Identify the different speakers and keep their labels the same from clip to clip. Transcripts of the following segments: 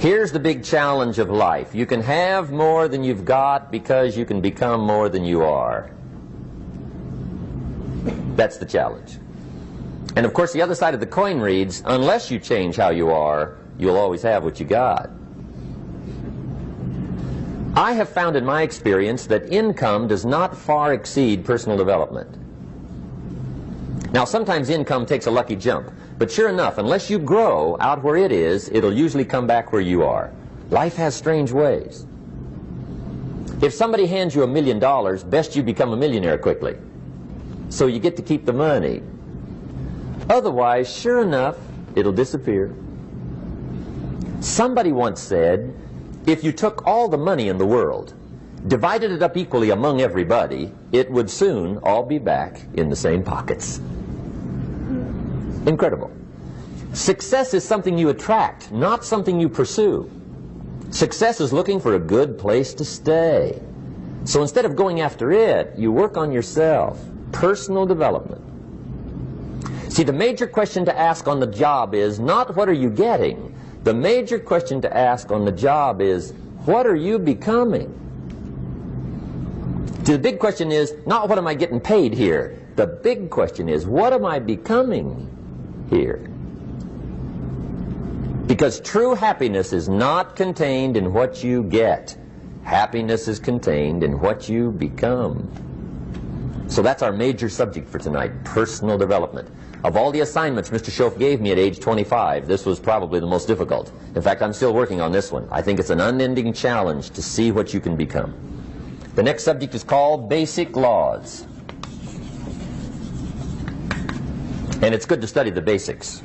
Speaker 1: Here's the big challenge of life. You can have more than you've got because you can become more than you are. That's the challenge. And of course the other side of the coin reads, unless you change how you are, you'll always have what you got. I have found in my experience that income does not far exceed personal development. Now sometimes income takes a lucky jump, but sure enough, unless you grow out where it is, it'll usually come back where you are. Life has strange ways. If somebody hands you $1 million, best you become a millionaire quickly, so you get to keep the money. Otherwise, sure enough, it'll disappear. Somebody once said, if you took all the money in the world, divided it up equally among everybody, it would soon all be back in the same pockets. Incredible. Success is something you attract, not something you pursue. Success is looking for a good place to stay. So instead of going after it, you work on yourself. Personal development. See, the major question to ask on the job is not what are you getting. The major question to ask on the job is what are you becoming? See, the big question is not what am I getting paid here. The big question is what am I becoming here? Because true happiness is not contained in what you get. Happiness is contained in what you become. So that's our major subject for tonight, personal development. Of all the assignments Mr. Schoaf gave me at age 25, this was probably the most difficult. In fact, I'm still working on this one. I think it's an unending challenge to see what you can become. The next subject is called basic laws. And it's good to study the basics.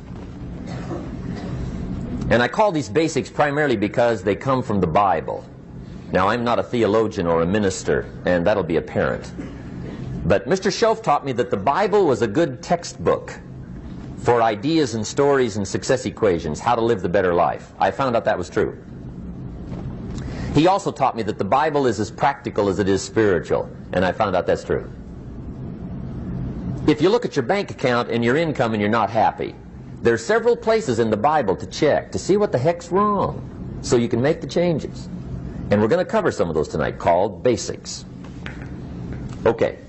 Speaker 1: And I call these basics primarily because they come from the Bible. Now, I'm not a theologian or a minister, and that'll be apparent. But Mr. Schoaf taught me that the Bible was a good textbook for ideas and stories and success equations, how to live the better life. I found out that was true. He also taught me that the Bible is as practical as it is spiritual, and I found out that's true. If you look at your bank account and your income and you're not happy, there are several places in the Bible to check to see what the heck's wrong so you can make the changes. And we're going to cover some of those tonight, called basics. Okay.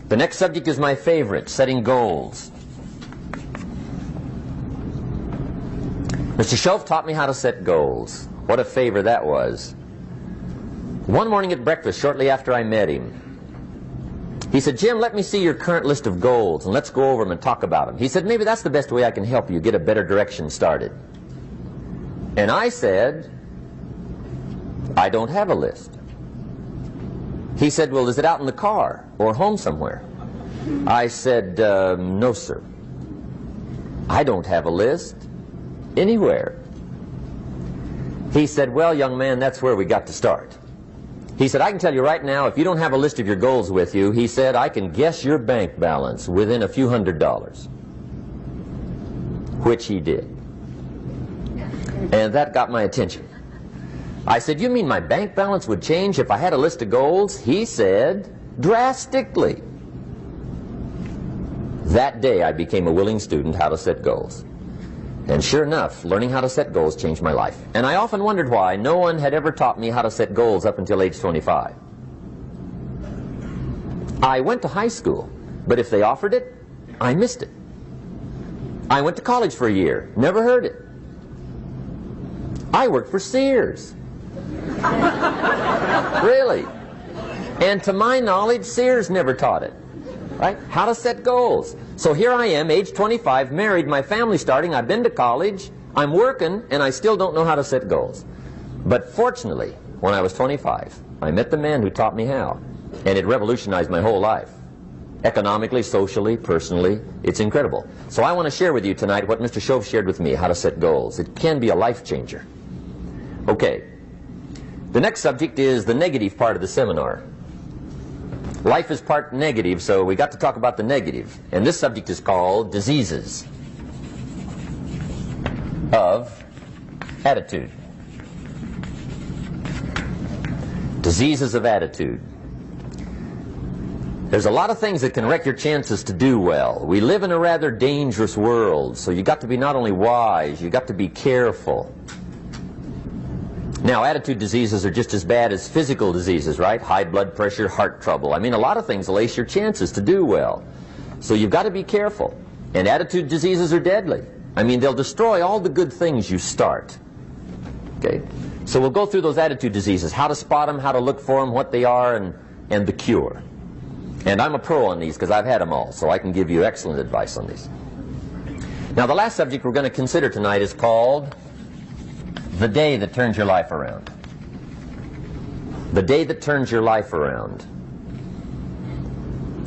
Speaker 1: The next subject is my favorite, setting goals. Mr. Schoaf taught me how to set goals. What a favor that was. One morning at breakfast, shortly after I met him, he said, Jim, let me see your current list of goals, and let's go over them and talk about them. He said, maybe that's the best way I can help you get a better direction started. And I said, I don't have a list. He said, well, is it out in the car or home somewhere? I said, no, sir. I don't have a list anywhere. He said, well, young man, that's where we got to start. He said, I can tell you right now, if you don't have a list of your goals with you, he said, I can guess your bank balance within a few $100s. Which he did. And that got my attention. I said, you mean my bank balance would change if I had a list of goals? He said, drastically. That day I became a willing student how to set goals. And sure enough, learning how to set goals changed my life. And I often wondered why no one had ever taught me how to set goals up until age 25. I went to high school, but if they offered it, I missed it. I went to college for a year, never heard it. I worked for Sears. Really. And to my knowledge, Sears never taught it. Right? How to set goals. So here I am, age 25, married, my family's starting, I've been to college, I'm working, and I still don't know how to set goals. But fortunately, when I was 25, I met the man who taught me how. And it revolutionized my whole life. Economically, socially, personally, it's incredible. So I want to share with you tonight what Mr. Schoaf shared with me, how to set goals. It can be a life changer. Okay. The next subject is the negative part of the seminar. Life is part negative, so we got to talk about the negative. And this subject is called diseases of attitude. Diseases of attitude. There's a lot of things that can wreck your chances to do well. We live in a rather dangerous world, so you got to be not only wise, you got to be careful. Now, attitude diseases are just as bad as physical diseases, right? High blood pressure, heart trouble. I mean, a lot of things will ace your chances to do well. So you've got to be careful. And attitude diseases are deadly. I mean, they'll destroy all the good things you start. Okay? So we'll go through those attitude diseases, how to spot them, how to look for them, what they are, and the cure. And I'm a pro on these because I've had them all, so I can give you excellent advice on these. Now, the last subject we're going to consider tonight is called the day that turns your life around. The day that turns your life around.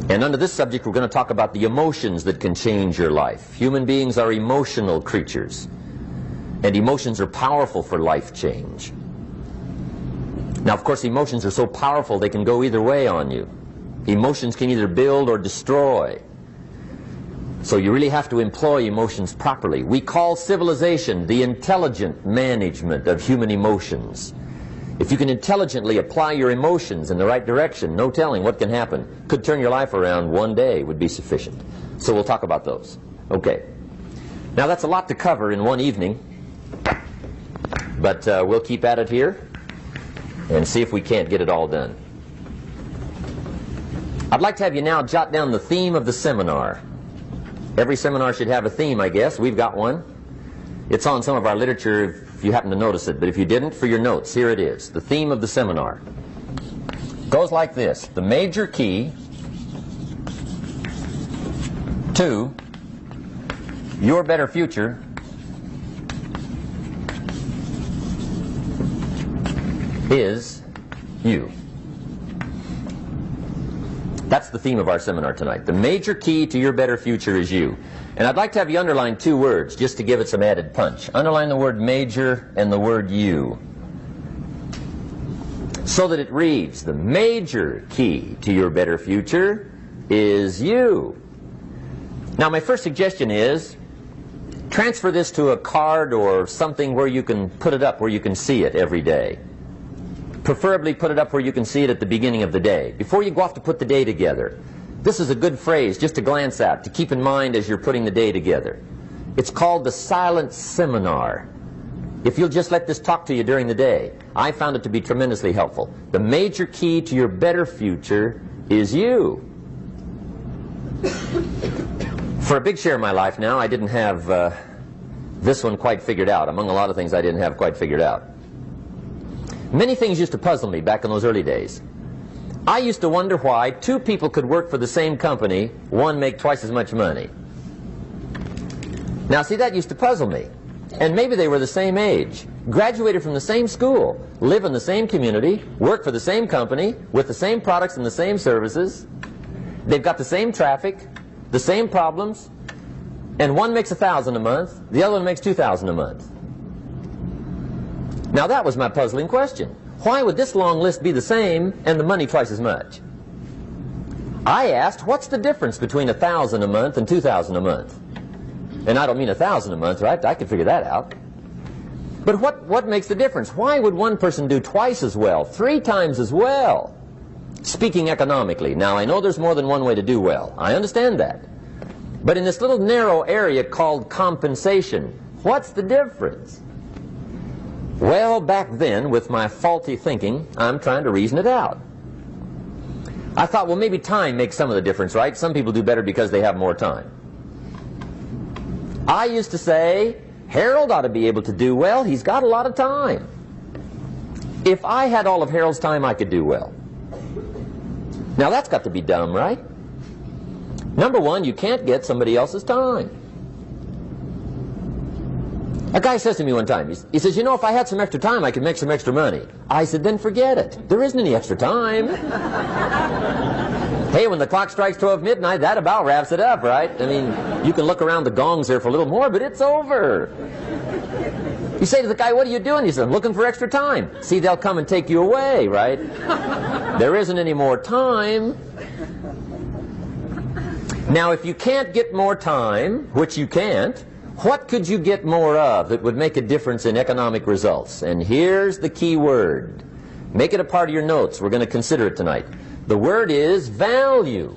Speaker 1: And under this subject, we're going to talk about the emotions that can change your life. Human beings are emotional creatures, and emotions are powerful for life change. Now, of course, emotions are so powerful they can go either way on you. Emotions can either build or destroy. So you really have to employ emotions properly. We call civilization the intelligent management of human emotions. If you can intelligently apply your emotions in the right direction, no telling what can happen. Could turn your life around one day would be sufficient. So we'll talk about those. Okay. Now that's a lot to cover in one evening, but we'll keep at it here and see if we can't get it all done. I'd like to have you now jot down the theme of the seminar. Every seminar should have a theme, I guess. We've got one. It's on some of our literature if you happen to notice it, but if you didn't, for your notes, here it is. The theme of the seminar goes like this: the major key to your better future is you. That's the theme of our seminar tonight. The major key to your better future is you. And I'd like to have you underline two words just to give it some added punch. Underline the word major and the word you, so that it reads, the major key to your better future is you. Now, my first suggestion is transfer this to a card or something where you can put it up, where you can see it every day. Preferably put it up where you can see it at the beginning of the day, before you go off to put the day together. This is a good phrase just to glance at, to keep in mind as you're putting the day together. It's called the silent seminar. If you'll just let this talk to you during the day, I found it to be tremendously helpful. The major key to your better future is you. For a big share of my life now, I didn't have this one quite figured out, among a lot of things I didn't have quite figured out. Many things used to puzzle me back in those early days. I used to wonder why two people could work for the same company, one make twice as much money. Now, see, that used to puzzle me. And maybe they were the same age, graduated from the same school, live in the same community, work for the same company, with the same products and the same services. They've got the same traffic, the same problems, and one makes $1,000 a month, the other one makes $2,000 a month. Now that was my puzzling question. Why would this long list be the same and the money twice as much? I asked, what's the difference between $1,000 a month and $2,000 a month? And I don't mean $1,000 a month, right? I could figure that out. But what makes the difference? Why would one person do twice as well, 3 times as well? Speaking economically. Now, I know there's more than one way to do well. I understand that. But in this little narrow area called compensation, what's the difference? Well, back then, with my faulty thinking, I'm trying to reason it out. I thought, well, maybe time makes some of the difference, right? Some people do better because they have more time. I used to say, Harold ought to be able to do well. He's got a lot of time. If I had all of Harold's time, I could do well. Now, that's got to be dumb, right? Number one, you can't get somebody else's time. A guy says to me one time, he says, you know, if I had some extra time, I could make some extra money. I said, then forget it. There isn't any extra time. Hey, when the clock strikes 12 midnight, that about wraps it up, right? I mean, you can look around the gongs there for a little more, but it's over. You say to the guy, what are you doing? He says, I'm looking for extra time. See, they'll come and take you away, right? There isn't any more time. Now, if you can't get more time, which you can't, what could you get more of that would make a difference in economic results? And here's the key word. Make it a part of your notes. We're going to consider it tonight. The word is value.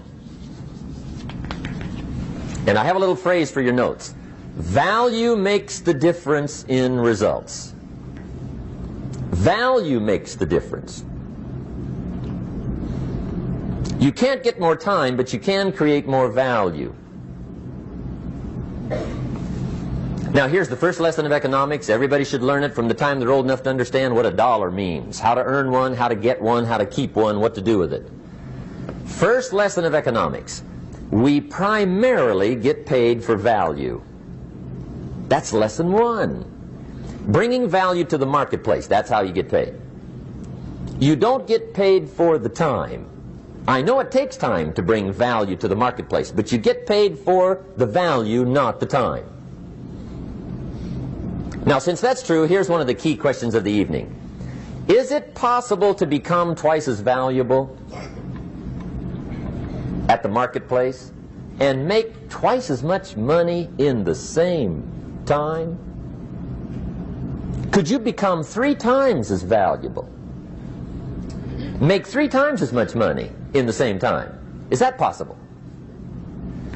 Speaker 1: And I have a little phrase for your notes. Value makes the difference in results. Value makes the difference. You can't get more time, but you can create more value. Now here's the first lesson of economics. Everybody should learn it from the time they're old enough to understand what a dollar means, how to earn one, how to get one, how to keep one, what to do with it. First lesson of economics. We primarily get paid for value. That's lesson one. Bringing value to the marketplace, that's how you get paid. You don't get paid for the time. I know it takes time to bring value to the marketplace, but you get paid for the value, not the time. Now, since that's true, here's one of the key questions of the evening. Is it possible to become twice as valuable at the marketplace and make twice as much money in the same time? Could you become 3 times as valuable? Make 3 times as much money in the same time? Is that possible?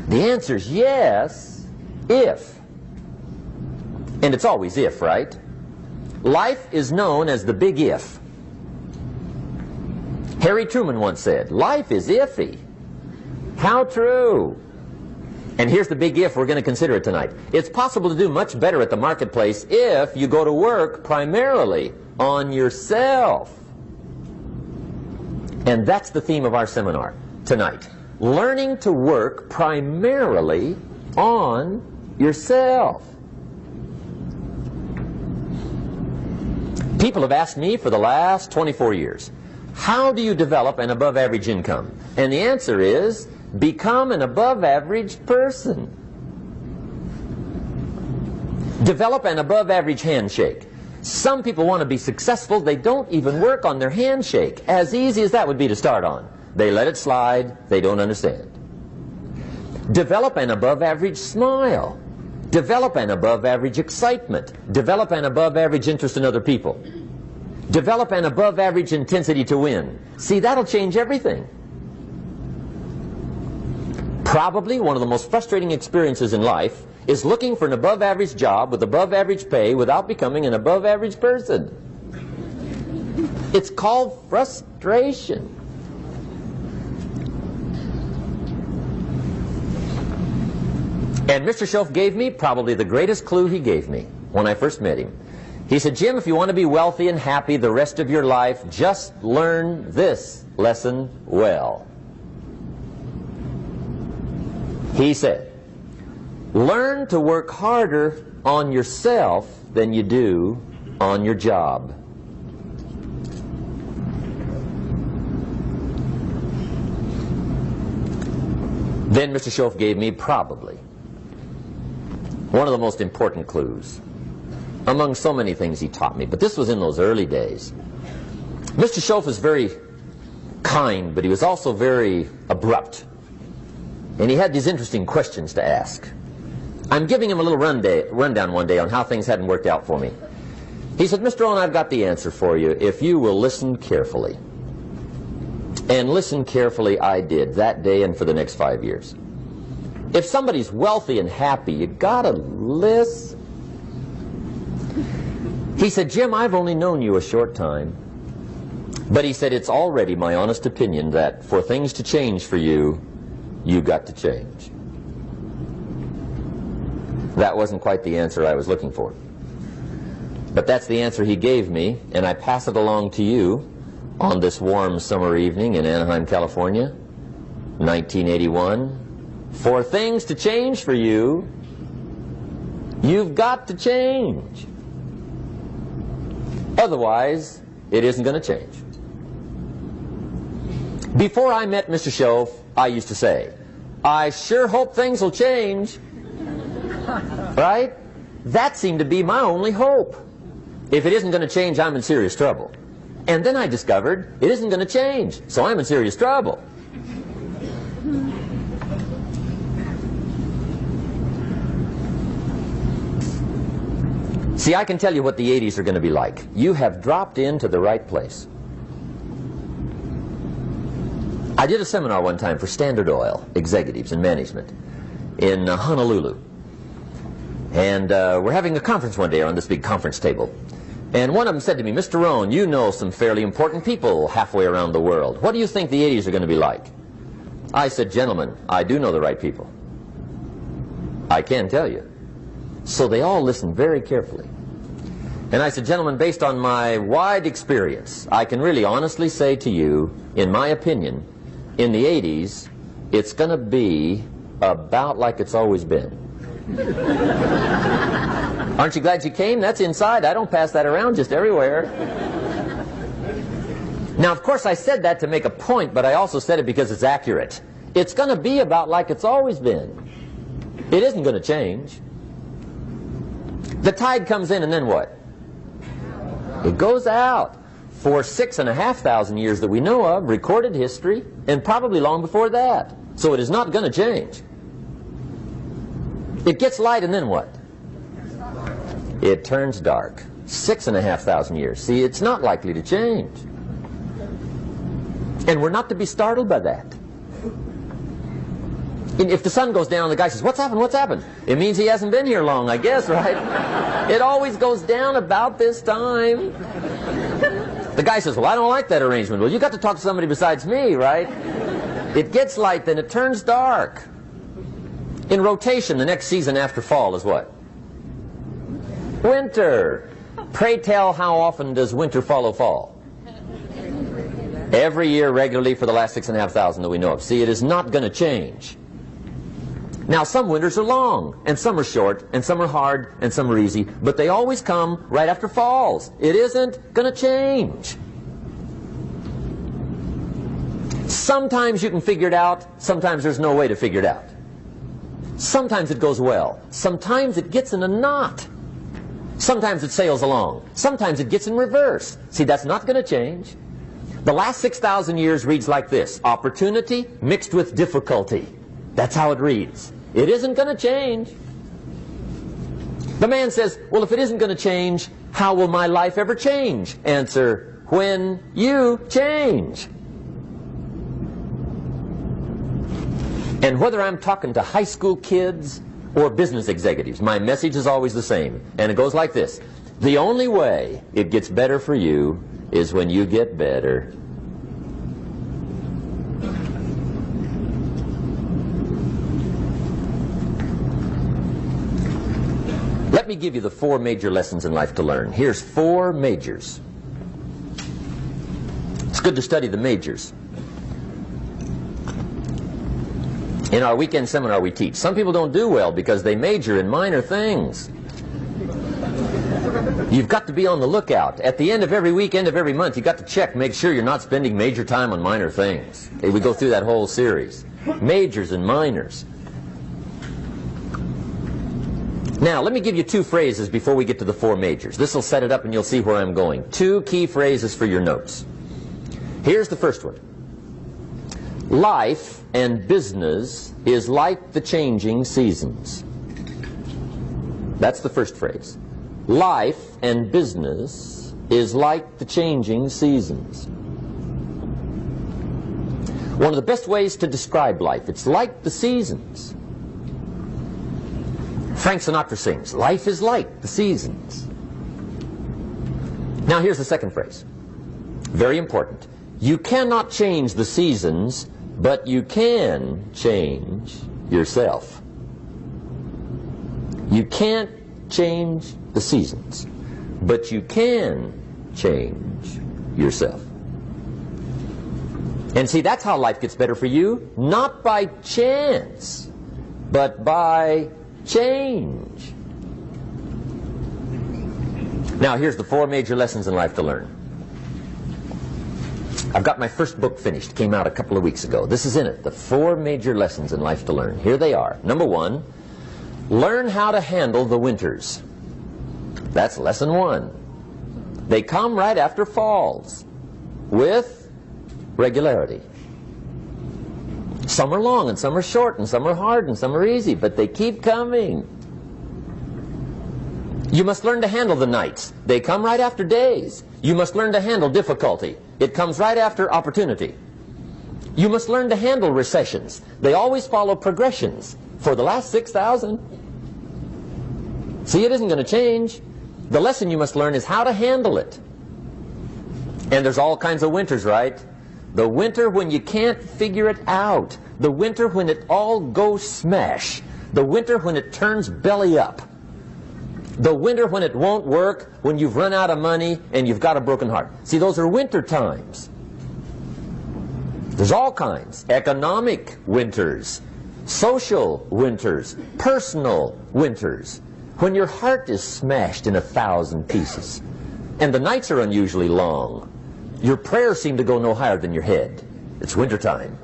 Speaker 1: The answer is yes, if. And it's always if, right? Life is known as the big if. Harry Truman once said, life is iffy. How true. And here's the big if we're going to consider it tonight. It's possible to do much better at the marketplace if you go to work primarily on yourself. And that's the theme of our seminar tonight. Learning to work primarily on yourself. People have asked me for the last 24 years, how do you develop an above average income? And the answer is, become an above average person. Develop an above average handshake. Some people want to be successful, they don't even work on their handshake. As easy as that would be to start on. They let it slide, they don't understand. Develop an above average smile. Develop an above average excitement. Develop an above average interest in other people. Develop an above average intensity to win. See, that'll change everything. Probably one of the most frustrating experiences in life is looking for an above average job with above average pay without becoming an above average person. It's called frustration. And Mr. Schoaf gave me probably the greatest clue he gave me when I first met him. He said, Jim, if you want to be wealthy and happy the rest of your life, just learn this lesson well. He said, learn to work harder on yourself than you do on your job. Then Mr. Schoaf gave me probably one of the most important clues among so many things he taught me, but this was in those early days. Mr. Schoaf was very kind, but he was also very abrupt. And he had these interesting questions to ask. I'm giving him a little rundown one day on how things hadn't worked out for me. He said, Mr. Rohn, I've got the answer for you if you will listen carefully. And listen carefully I did that day and for the next 5 years. If somebody's wealthy and happy, you gotta listen. He said, Jim, I've only known you a short time. But he said, it's already my honest opinion that for things to change for you, you got to change. That wasn't quite the answer I was looking for. But that's the answer he gave me, and I pass it along to you on this warm summer evening in Anaheim, California, 1981. For things to change for you, you've got to change. Otherwise, it isn't going to change. Before I met Mr. Schoaf, I used to say, I sure hope things will change. Right? That seemed to be my only hope. If it isn't going to change, I'm in serious trouble. And then I discovered it isn't going to change, so I'm in serious trouble. See, I can tell you what the 80s are going to be like. You have dropped into the right place. I did a seminar one time for Standard Oil executives and management in Honolulu. And we're having a conference one day on this big conference table. And one of them said to me, Mr. Rohn, you know some fairly important people halfway around the world. What do you think the 80s are going to be like? I said, gentlemen, I do know the right people. I can tell you. So they all listened very carefully. And I said, gentlemen, based on my wide experience, I can really honestly say to you, in my opinion, in the 80s, it's going to be about like it's always been. Aren't you glad you came? That's inside. I don't pass that around just everywhere. Now, of course, I said that to make a point, but I also said it because it's accurate. It's going to be about like it's always been. It isn't going to change. The tide comes in, and then what? It goes out. For 6,500 years that we know of, recorded history, and probably long before that. So it is not going to change. It gets light, and then what? It turns dark. 6,500 years. See, it's not likely to change. And we're not to be startled by that. If the sun goes down, the guy says, what's happened, what's happened? It means he hasn't been here long, I guess, right? It always goes down about this time. The guy says, well, I don't like that arrangement. Well, you got to talk to somebody besides me, right? It gets light, then it turns dark. In rotation, the next season after fall is what? Winter. Pray tell, how often does winter follow fall? Every year regularly for the last 6,500 that we know of. See, it is not going to change. Now, some winters are long, and some are short, and some are hard, and some are easy, but they always come right after falls. It isn't going to change. Sometimes you can figure it out, sometimes there's no way to figure it out. Sometimes it goes well, sometimes it gets in a knot. Sometimes it sails along, sometimes it gets in reverse. See, that's not going to change. The last 6,000 years reads like this: opportunity mixed with difficulty. That's how it reads. It isn't going to change. The man says, well, if it isn't going to change, how will my life ever change? Answer, when you change. And whether I'm talking to high school kids or business executives, my message is always the same. And it goes like this: the only way it gets better for you is when you get better. Let me give you the 4 major lessons in life to learn. Here's 4 majors. It's good to study the majors. In our weekend seminar we teach. Some people don't do well because they major in minor things. You've got to be on the lookout. At the end of every week, end of every month, you've got to check, make sure you're not spending major time on minor things. Okay, we go through that whole series. Majors and minors. Now, let me give you 2 phrases before we get to the 4 majors. This will set it up and you'll see where I'm going. 2 key phrases for your notes. Here's the first one. Life and business is like the changing seasons. That's the first phrase. Life and business is like the changing seasons. One of the best ways to describe life, it's like the seasons. Frank Sinatra sings, life is like the seasons. Now here's the second phrase. Very important. You cannot change the seasons, but you can change yourself. You can't change the seasons, but you can change yourself. And see, that's how life gets better for you, not by chance, but by change. Now, here's the 4 major lessons in life to learn. I've got my first book finished. Came out a couple of weeks ago. This is in it. The 4 major lessons in life to learn. Here they are. Number 1, learn how to handle the winters. That's lesson 1. They come right after falls with regularity. Some are long and some are short and some are hard and some are easy, but they keep coming. You must learn to handle the nights. They come right after days. You must learn to handle difficulty. It comes right after opportunity. You must learn to handle recessions. They always follow progressions. For the last 6,000. See, it isn't going to change. The lesson you must learn is how to handle it. And there's all kinds of winters, right? The winter when you can't figure it out. The winter when it all goes smash. The winter when it turns belly up. The winter when it won't work, when you've run out of money and you've got a broken heart. See, those are winter times. There's all kinds. Economic winters, social winters, personal winters. When your heart is smashed in 1,000 pieces and the nights are unusually long, your prayers seem to go no higher than your head. It's wintertime.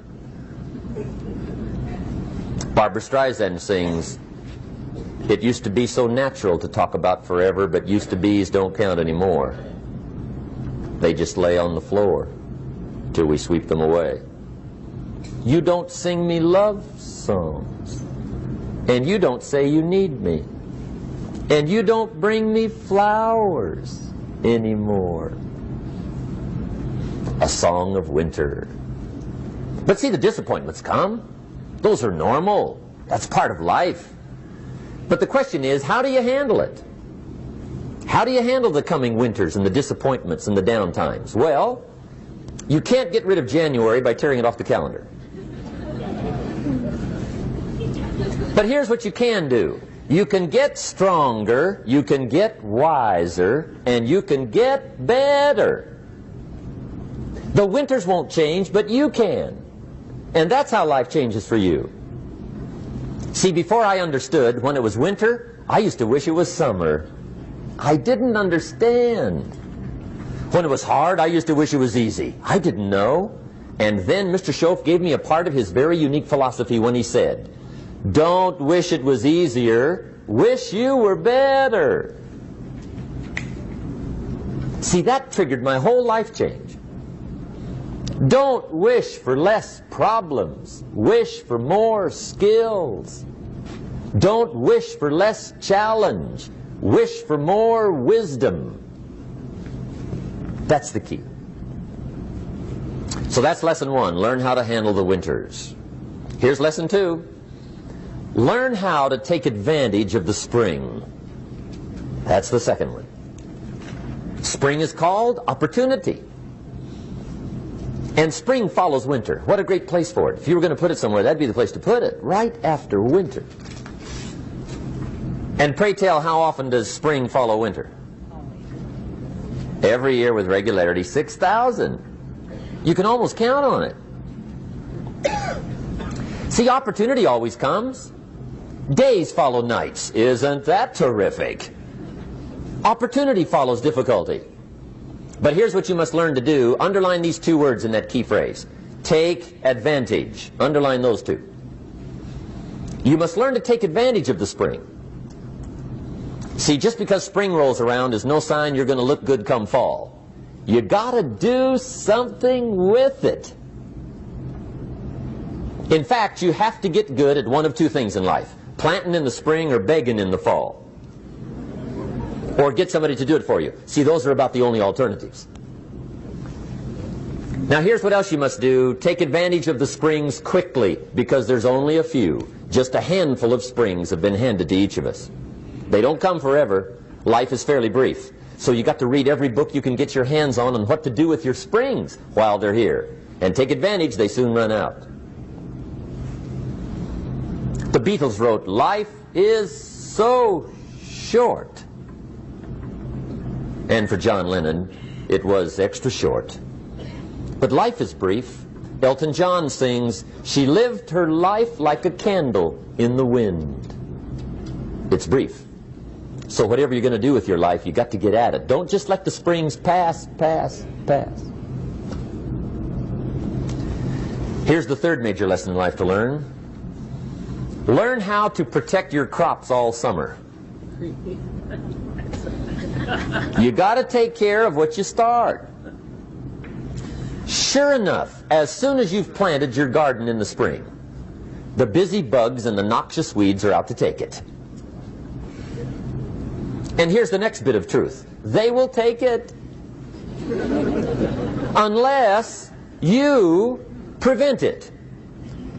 Speaker 1: Barbra Streisand sings, "It used to be so natural to talk about forever, but used to be's don't count anymore. They just lay on the floor till we sweep them away. You don't sing me love songs, and you don't say you need me, and you don't bring me flowers anymore." A song of winter. But see, the disappointments come. Those are normal. That's part of life. But the question is, how do you handle it? How do you handle the coming winters and the disappointments and the down times? Well, you can't get rid of January by tearing it off the calendar. But here's what you can do. You can get stronger, you can get wiser, and you can get better. The winters won't change, but you can. And that's how life changes for you. See, before I understood, when it was winter, I used to wish it was summer. I didn't understand. When it was hard, I used to wish it was easy. I didn't know. And then Mr. Schoaf gave me a part of his very unique philosophy when he said, "Don't wish it was easier, wish you were better." See, that triggered my whole life change. Don't wish for less problems. Wish for more skills. Don't wish for less challenge. Wish for more wisdom. That's the key. So that's lesson one. Learn how to handle the winters. Here's lesson two. Learn how to take advantage of the spring. That's the second one. Spring is called opportunity. And spring follows winter. What a great place for it. If you were going to put it somewhere, that'd be the place to put it, right after winter. And pray tell, how often does spring follow winter? Every year with regularity, 6,000. You can almost count on it. See, opportunity always comes. Days follow nights. Isn't that terrific? Opportunity follows difficulty. But here's what you must learn to do. Underline these two words in that key phrase. Take advantage. Underline those two. You must learn to take advantage of the spring. See, just because spring rolls around is no sign you're going to look good come fall. You got to do something with it. In fact, you have to get good at one of two things in life. Planting in the spring or begging in the fall. Or get somebody to do it for you. See, those are about the only alternatives. Now here's what else you must do. Take advantage of the springs quickly, because there's only a few. Just a handful of springs have been handed to each of us. They don't come forever. Life is fairly brief. So you got to read every book you can get your hands on what to do with your springs while they're here. And take advantage, they soon run out. The Beatles wrote, "Life is so short." And for John Lennon, it was extra short. But life is brief. Elton John sings, "She lived her life like a candle in the wind." It's brief. So whatever you're going to do with your life, you got to get at it. Don't just let the springs pass. Here's the third major lesson in life to learn. Learn how to protect your crops all summer. You got to take care of what you start. Sure enough, as soon as you've planted your garden in the spring, the busy bugs and the noxious weeds are out to take it. And here's the next bit of truth. They will take it unless you prevent it.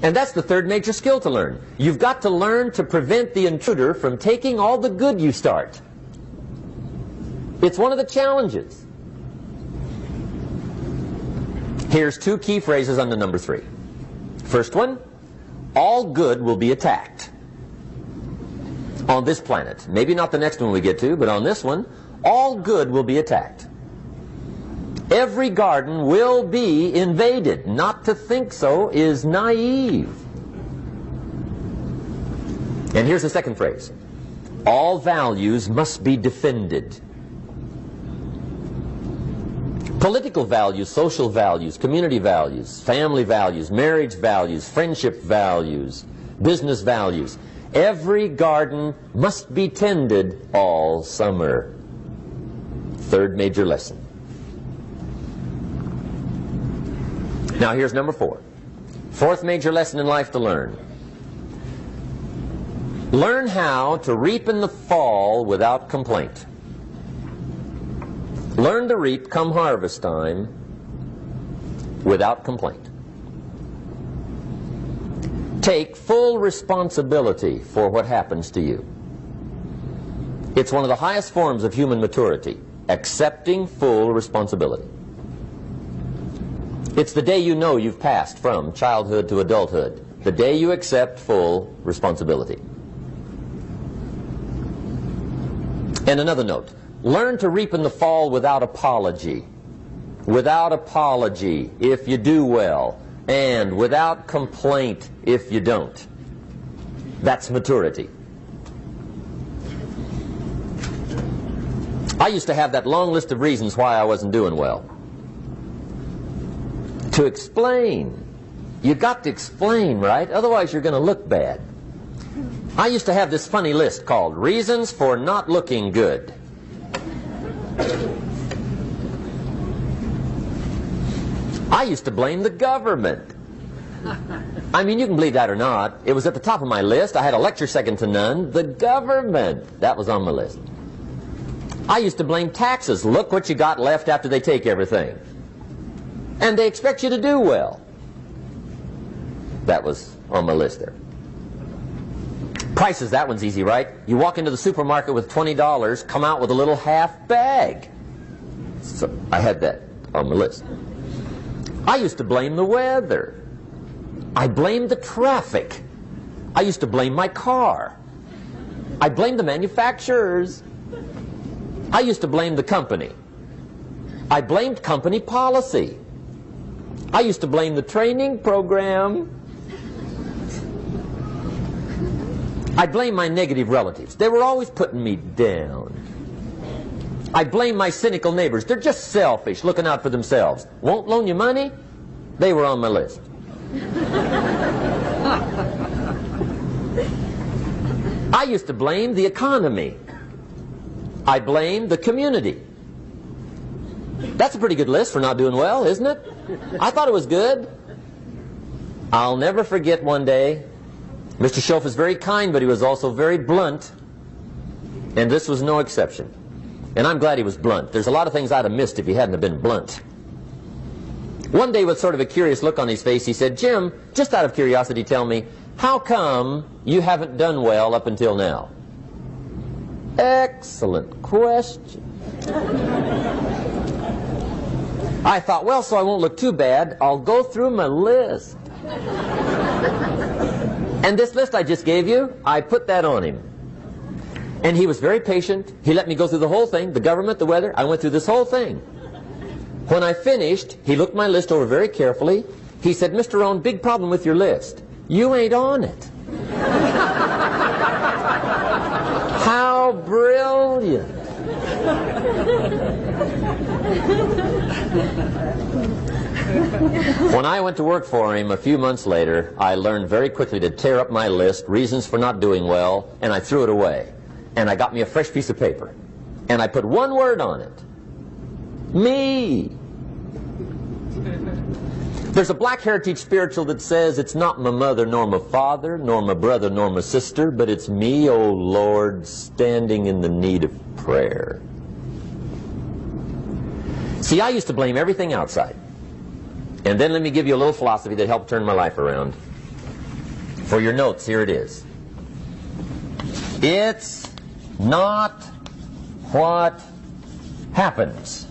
Speaker 1: And that's the third major skill to learn. You've got to learn to prevent the intruder from taking all the good you start. It's one of the challenges. Here's two key phrases under number 3. First one, all good will be attacked on this planet. Maybe not the next one we get to, but on this one, all good will be attacked. Every garden will be invaded. Not to think so is naive. And here's the second phrase. All values must be defended. Political values, social values, community values, family values, marriage values, friendship values, business values. Every garden must be tended all summer. Third major lesson. Now here's number 4. Fourth major lesson in life to learn. Learn how to reap in the fall without complaint. Learn to reap come harvest time without complaint. Take full responsibility for what happens to you. It's one of the highest forms of human maturity, accepting full responsibility. It's the day you know you've passed from childhood to adulthood, the day you accept full responsibility. And another note, learn to reap in the fall without apology. Without apology if you do well, and without complaint if you don't. That's maturity. I used to have that long list of reasons why I wasn't doing well. To explain. You got to explain, right? Otherwise you're going to look bad. I used to have this funny list called Reasons for Not Looking Good. I used to blame the government. I mean, you can believe that or not. It was at the top of my list. I had a lecture second to none. The government. That was on my list. I used to blame taxes. Look what you got left after they take everything. And they expect you to do well. That was on my list there. Prices, that one's easy, right? You walk into the supermarket with $20, come out with a little half bag. So I had that on my list. I used to blame the weather. I blamed the traffic. I used to blame my car. I blamed the manufacturers. I used to blame the company. I blamed company policy. I used to blame the training program. I blame my negative relatives. They were always putting me down. I blame my cynical neighbors. They're just selfish, looking out for themselves. Won't loan you money? They were on my list. I used to blame the economy. I blamed the community. That's a pretty good list for not doing well, isn't it? I thought it was good. I'll never forget one day, Mr. Schoaf was very kind, but he was also very blunt, and this was no exception. And I'm glad he was blunt. There's a lot of things I'd have missed if he hadn't have been blunt. One day, with sort of a curious look on his face, he said, "Jim, just out of curiosity, tell me, how come you haven't done well up until now?" Excellent question. I thought, well, so I won't look too bad, I'll go through my list. And this list I just gave you, I put that on him. And he was very patient. He let me go through the whole thing, the government, the weather. I went through this whole thing. When I finished, he looked my list over very carefully. He said, "Mr. Rohn, big problem with your list. You ain't on it." How brilliant. When I went to work for him a few months later, I learned very quickly to tear up my list, reasons for not doing well, and I threw it away. And I got me a fresh piece of paper. And I put one word on it. Me. There's a Black Heritage spiritual that says, "It's not my mother nor my father, nor my brother nor my sister, but it's me, O Lord, standing in the need of prayer." See, I used to blame everything outside. And then let me give you a little philosophy that helped turn my life around. For your notes, here it is. It's not what happens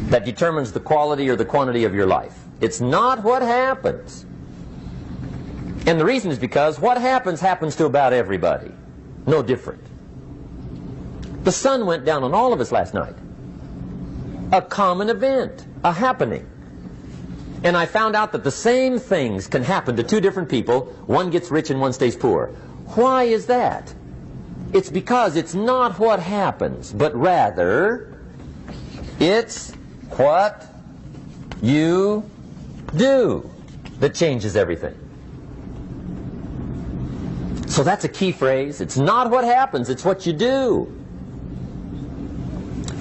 Speaker 1: that determines the quality or the quantity of your life. It's not what happens. And the reason is because what happens happens to about everybody. No different. The sun went down on all of us last night. A common event, a happening. And I found out that the same things can happen to two different people. One gets rich and one stays poor. Why is that? It's because it's not what happens, but rather it's what you do that changes everything. So that's a key phrase. It's not what happens, it's what you do.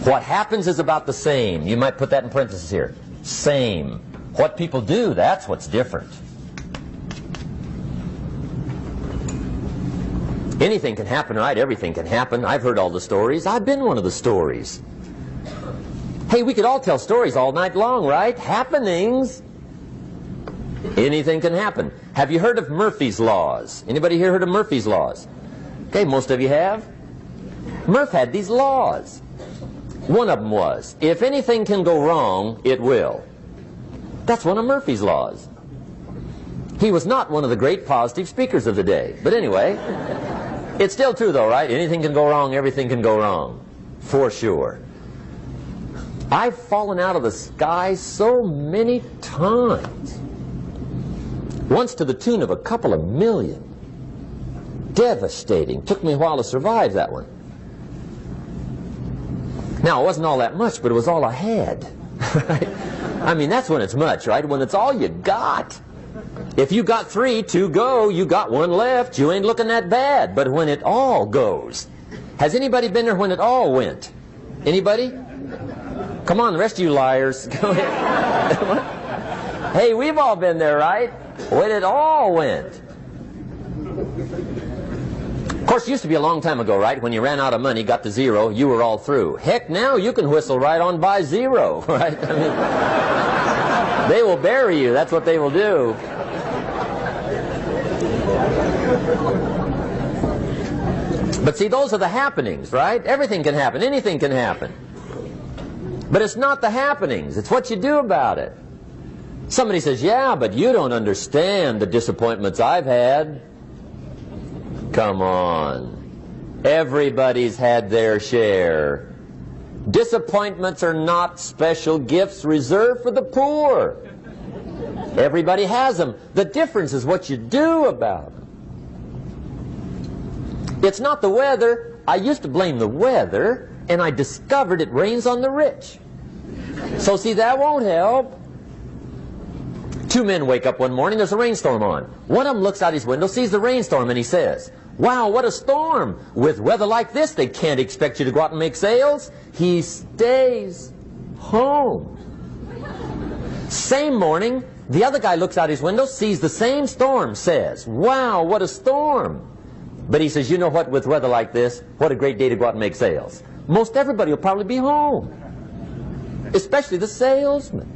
Speaker 1: What happens is about the same. You might put that in parentheses here. Same. What people do, that's what's different. Anything can happen, right? Everything can happen. I've heard all the stories. I've been one of the stories. Hey, we could all tell stories all night long, right? Happenings. Anything can happen. Have you heard of Murphy's Laws? Anybody here heard of Murphy's Laws? Okay, most of you have. Murph had these laws. One of them was, if anything can go wrong, it will. That's one of Murphy's Laws. He was not one of the great positive speakers of the day. But anyway, it's still true though, right? Anything can go wrong, everything can go wrong. For sure. I've fallen out of the sky so many times. Once to the tune of a couple of million. Devastating. Took me a while to survive that one. Now, it wasn't all that much, but it was all I had. Right? I mean, that's when it's much, right? When it's all you got. If you got 3, 2 go, you got 1 left, you ain't looking that bad. But when it all goes, has anybody been there when it all went? Anybody? Come on, the rest of you liars. Go ahead. Hey, we've all been there, right? When it all went. Of course, it used to be a long time ago, right? When you ran out of money, got to 0, you were all through. Heck, now you can whistle right on by 0, right? I mean, they will bury you. That's what they will do. But see, those are the happenings, right? Everything can happen. Anything can happen. But it's not the happenings. It's what you do about it. Somebody says, yeah, but you don't understand the disappointments I've had. Come on. Everybody's had their share. Disappointments are not special gifts reserved for the poor. Everybody has them. The difference is what you do about them. It's not the weather. I used to blame the weather, and I discovered it rains on the rich. So see, that won't help. 2 men wake up one morning, there's a rainstorm on. One of them looks out his window, sees the rainstorm, and he says, wow, what a storm. With weather like this, they can't expect you to go out and make sales. He stays home. Same morning, the other guy looks out his window, sees the same storm, says, wow, what a storm. But he says, you know what, with weather like this, what a great day to go out and make sales. Most everybody will probably be home. Especially the salesman.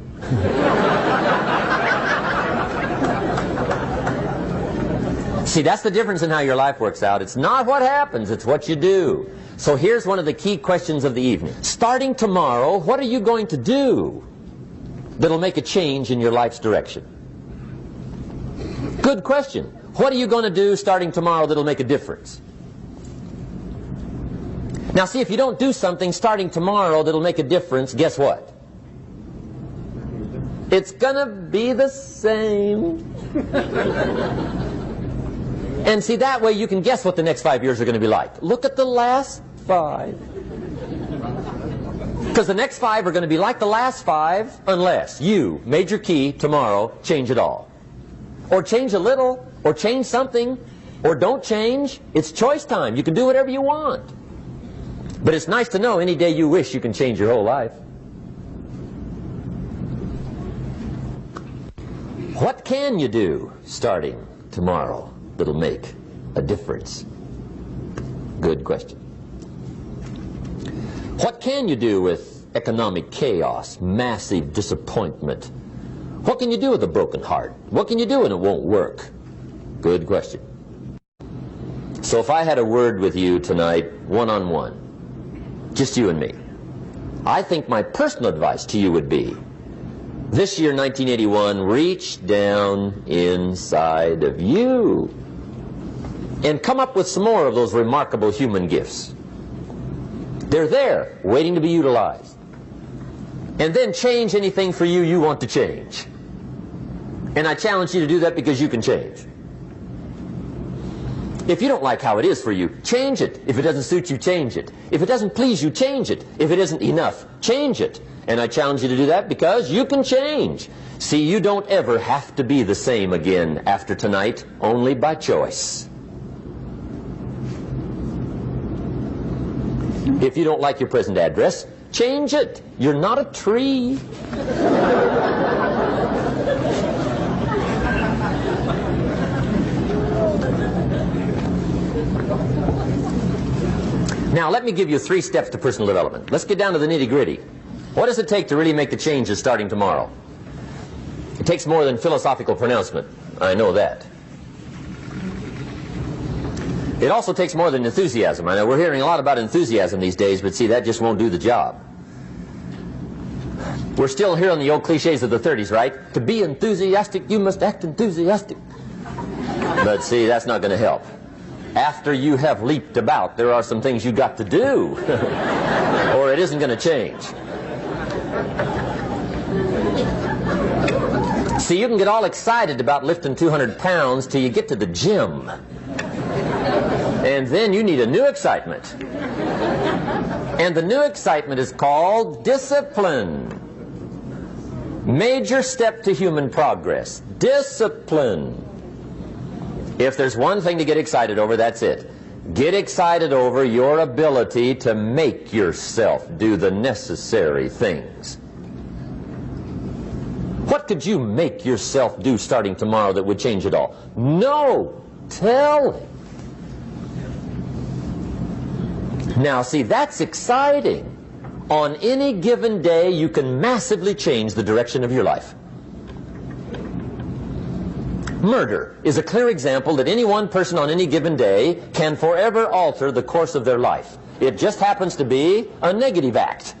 Speaker 1: See, that's the difference in how your life works out. It's not what happens, it's what you do. So here's one of the key questions of the evening. Starting tomorrow, what are you going to do that'll make a change in your life's direction? Good question. What are you going to do starting tomorrow that'll make a difference? Now see, if you don't do something starting tomorrow that'll make a difference, guess what? It's going to be the same. And see, that way you can guess what the next 5 years are going to be like. Look at the last 5. Because the next 5 are going to be like the last 5 unless you, major key, tomorrow, change it all. Or change a little, or change something, or don't change. It's choice time. You can do whatever you want. But it's nice to know any day you wish you can change your whole life. What can you do starting tomorrow that'll make a difference? Good question. What can you do with economic chaos, massive disappointment? What can you do with a broken heart? What can you do when it won't work? Good question. So if I had a word with you tonight, one-on-one, Just you and me. I think my personal advice to you would be, this year, 1981, reach down inside of you and come up with some more of those remarkable human gifts. They're there, waiting to be utilized. And then change anything for you want to change. And I challenge you to do that because you can change. If you don't like how it is for you, change it. If it doesn't suit you, change it. If it doesn't please you, change it. If it isn't enough, change it. And I challenge you to do that because you can change. See, you don't ever have to be the same again after tonight, only by choice. If you don't like your present address, change it. You're not a tree. Now, let me give you 3 steps to personal development. Let's get down to the nitty-gritty. What does it take to really make the changes starting tomorrow? It takes more than philosophical pronouncement. I know that. It also takes more than enthusiasm. I know we're hearing a lot about enthusiasm these days, but see, that just won't do the job. We're still hearing the old cliches of the 30s, right? To be enthusiastic, you must act enthusiastic. But see, that's not going to help. After you have leaped about, there are some things you got to do, or it isn't going to change. See, you can get all excited about lifting 200 pounds till you get to the gym. And then you need a new excitement. And the new excitement is called discipline. Major step to human progress. Discipline. If there's one thing to get excited over, that's it. Get excited over your ability to make yourself do the necessary things. What could you make yourself do starting tomorrow that would change it all? No! Tell him. Now, see, that's exciting. On any given day, you can massively change the direction of your life. Murder is a clear example that any one person on any given day can forever alter the course of their life. It just happens to be a negative act.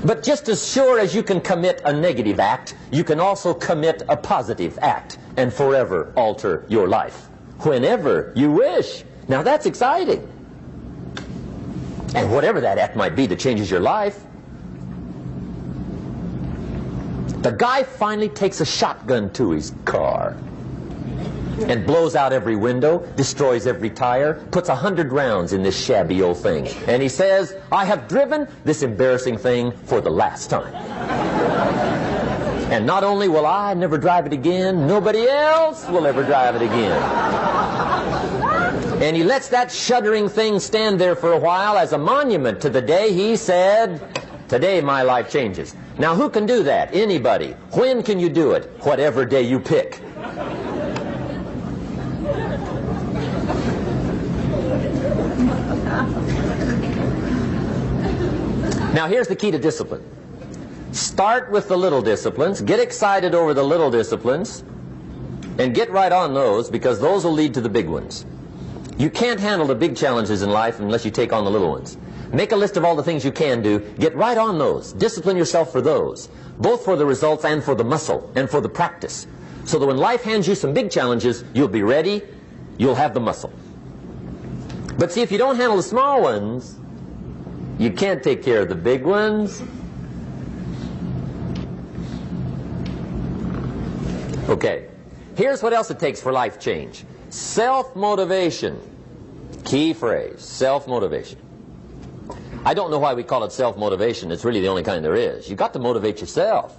Speaker 1: But just as sure as you can commit a negative act, you can also commit a positive act and forever alter your life. Whenever you wish. Now that's exciting. And whatever that act might be that changes your life. The guy finally takes a shotgun to his car and blows out every window, destroys every tire, puts 100 rounds in this shabby old thing. And he says, I have driven this embarrassing thing for the last time. And not only will I never drive it again, nobody else will ever drive it again. And he lets that shuddering thing stand there for a while as a monument to the day he said, today my life changes. Now who can do that? Anybody. When can you do it? Whatever day you pick. Now here's the key to discipline. Start with the little disciplines, get excited over the little disciplines, and get right on those, because those will lead to the big ones. You can't handle the big challenges in life unless you take on the little ones. Make a list of all the things you can do, get right on those, discipline yourself for those, both for the results and for the muscle and for the practice, so that when life hands you some big challenges, you'll be ready, you'll have the muscle. But see, if you don't handle the small ones, you can't take care of the big ones. Okay, here's what else it takes for life change. Self-motivation. Key phrase, self-motivation. I don't know why we call it self-motivation. It's really the only kind there is. You've got to motivate yourself.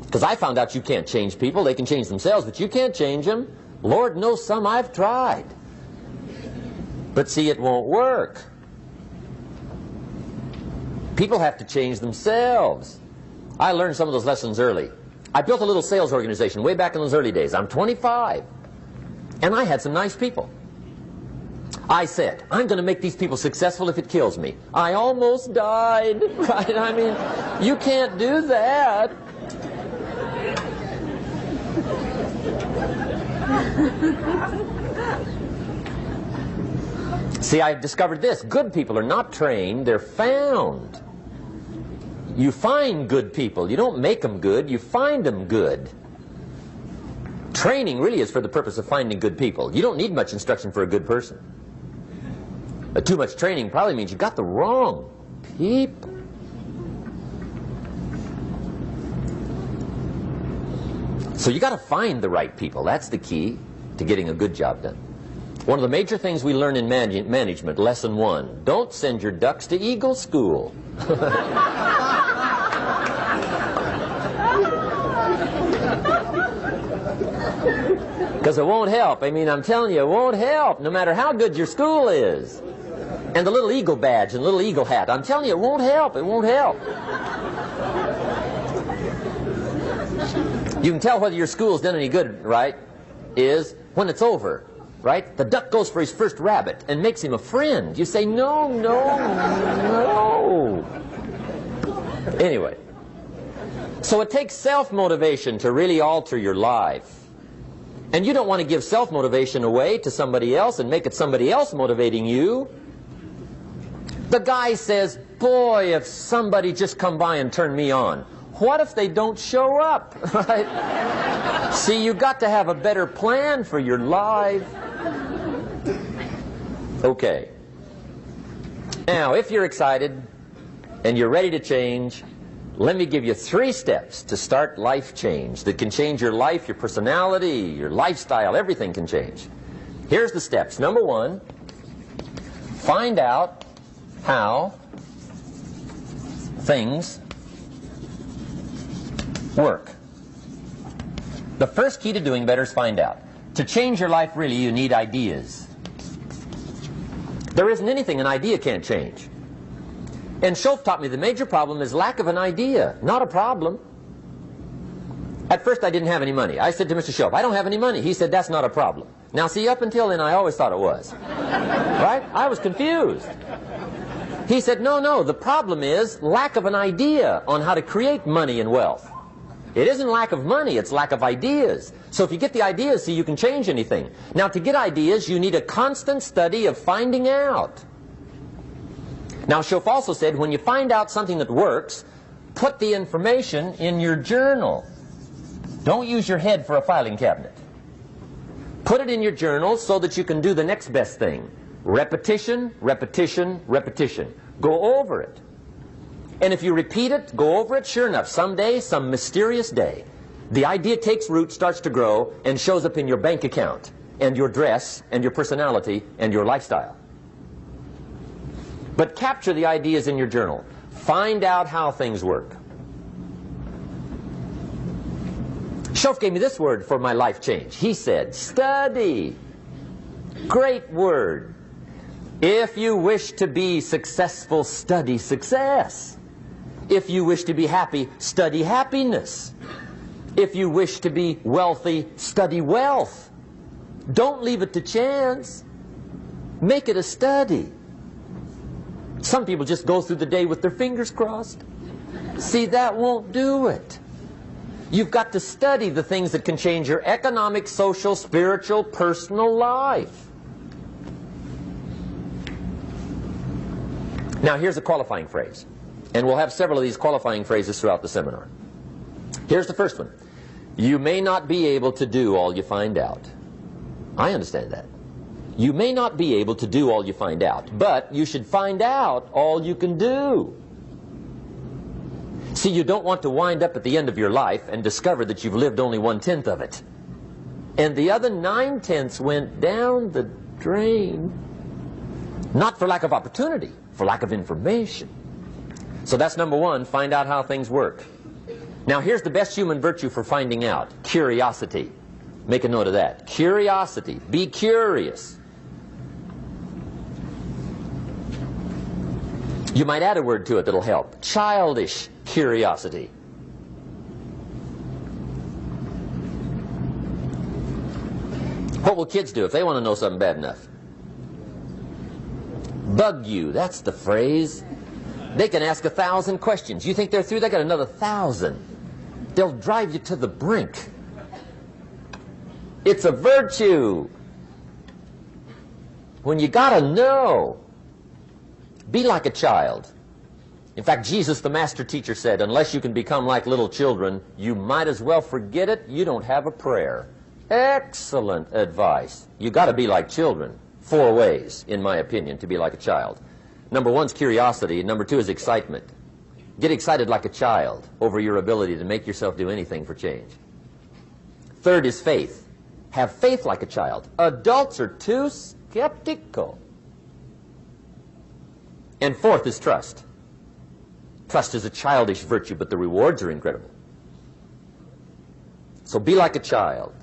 Speaker 1: Because I found out you can't change people. They can change themselves, but you can't change them. Lord knows some I've tried. But see, it won't work. People have to change themselves. I learned some of those lessons early. I built a little sales organization way back in those early days. I'm 25. And I had some nice people. I said, I'm going to make these people successful if it kills me. I almost died, right? I mean, you can't do that. See, I discovered this. Good people are not trained, they're found. You find good people. You don't make them good, you find them good. Training really is for the purpose of finding good people. You don't need much instruction for a good person. Too much training probably means you got the wrong people. So you got to find the right people. That's the key to getting a good job done. One of the major things we learn in management, lesson 1, don't send your ducks to Eagle School. Because it won't help. I mean, I'm telling you, it won't help, no matter how good your school is. And the little eagle badge and little eagle hat, I'm telling you, it won't help. It won't help. You can tell whether your school's done any good, right, is when it's over, right? The duck goes for his first rabbit and makes him a friend. You say, no, no, no. Anyway, so it takes self-motivation to really alter your life. And you don't want to give self-motivation away to somebody else and make it somebody else motivating you. The guy says, boy, if somebody just come by and turn me on. What if they don't show up? Right? See, you got to have a better plan for your life. Okay. Now, if you're excited and you're ready to change, let me give you 3 steps to start life change that can change your life, your personality, your lifestyle, everything can change. Here's the steps. Number 1, find out how things work. The first key to doing better is find out. To change your life, really, you need ideas. There isn't anything an idea can't change. And Schoaf taught me the major problem is lack of an idea, not a problem. At first I didn't have any money. I said to Mr. Schoaf, I don't have any money. He said, that's not a problem. Now see, up until then I always thought it was. Right? I was confused. He said, no, no, the problem is lack of an idea on how to create money and wealth. It isn't lack of money, it's lack of ideas. So if you get the ideas, see, you can change anything. Now to get ideas, you need a constant study of finding out. Now Schoaf also said, when you find out something that works, put the information in your journal. Don't use your head for a filing cabinet. Put it in your journal so that you can do the next best thing. Repetition, repetition, repetition. Go over it. And if you repeat it, go over it, sure enough, someday, some mysterious day, the idea takes root, starts to grow, and shows up in your bank account, and your dress, and your personality, and your lifestyle. But capture the ideas in your journal. Find out how things work. Schoaf gave me this word for my life change. He said, study. Great word. If you wish to be successful, study success. If you wish to be happy, study happiness. If you wish to be wealthy, study wealth. Don't leave it to chance. Make it a study. Some people just go through the day with their fingers crossed. See, that won't do it. You've got to study the things that can change your economic, social, spiritual, personal life. Now here's a qualifying phrase. And we'll have several of these qualifying phrases throughout the seminar. Here's the first one. You may not be able to do all you find out. I understand that. You may not be able to do all you find out, but you should find out all you can do. See, you don't want to wind up at the end of your life and discover that you've lived only 1/10 of it. And the other 9/10 went down the drain. Not for lack of opportunity, for lack of information. So that's number 1, find out how things work. Now here's the best human virtue for finding out. Curiosity. Make a note of that. Curiosity. Be curious. You might add a word to it that'll help. Childish curiosity. What will kids do if they want to know something bad enough? Bug you. That's the phrase. They can ask 1,000 questions. You think they're through? They got another 1,000. They'll drive you to the brink. It's a virtue. when you got to know. Be like a child. In fact, Jesus, the master teacher, said, unless you can become like little children, you might as well forget it. You don't have a prayer. Excellent advice. You got to be like children. 4 ways, in my opinion, to be like a child. Number 1 is curiosity. Number 2 is excitement. Get excited like a child over your ability to make yourself do anything for change. 3rd is faith. Have faith like a child. Adults are too skeptical. And 4th is trust. Trust is a childish virtue, but the rewards are incredible. So be like a child.